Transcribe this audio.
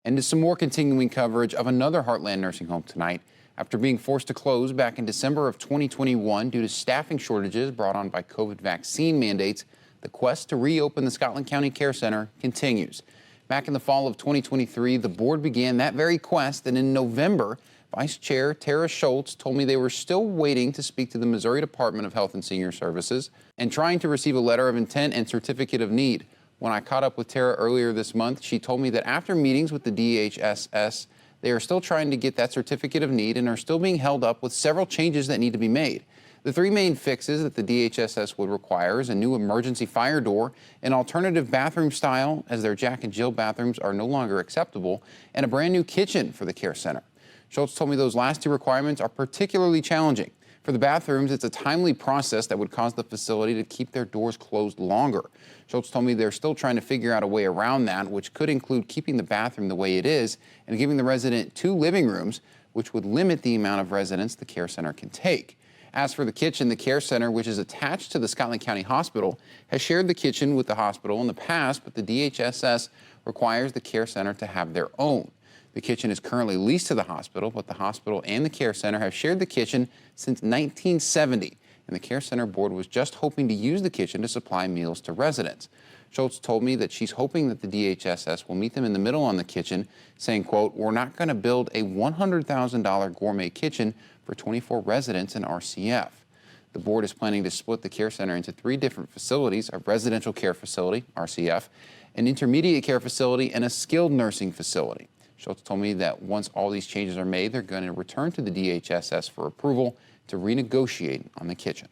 And to some more continuing coverage of another Heartland nursing home tonight. After being forced to close back in December of 2021 due to staffing shortages brought on by COVID vaccine mandates, the quest to reopen the Scotland County Care Center continues. Back in the fall of 2023, the board began that very quest, and in November, Vice Chair Tara Schultz told me they were still waiting to speak to the Missouri Department of Health and Senior Services and trying to receive a letter of intent and certificate of need. When I caught up with Tara earlier this month, she told me that after meetings with the DHSS, they are still trying to get that certificate of need and are still being held up with several changes that need to be made. The three main fixes that the DHSS would require is a new emergency fire door, an alternative bathroom style, as their Jack and Jill bathrooms are no longer acceptable, and a brand new kitchen for the care center. Schultz told me those last two requirements are particularly challenging. For the bathrooms, it's a timely process that would cause the facility to keep their doors closed longer. Schultz told me they're still trying to figure out a way around that, which could include keeping the bathroom the way it is and giving the resident 2 living rooms, which would limit the amount of residents the care center can take. As for the kitchen, the care center, which is attached to the Scotland County Hospital, has shared the kitchen with the hospital in the past, but the DHSS requires the care center to have their own. The kitchen is currently leased to the hospital, but the hospital and the care center have shared the kitchen since 1970, and the care center board was just hoping to use the kitchen to supply meals to residents. Schultz told me that she's hoping that the DHSS will meet them in the middle on the kitchen, saying, quote, "We're not going to build a $100,000 gourmet kitchen for 24 residents in RCF." The board is planning to split the care center into 3 different facilities: a residential care facility, RCF, an intermediate care facility, and a skilled nursing facility. Schultz told me that once all these changes are made, they're going to return to the DHSS for approval to renegotiate on the kitchen.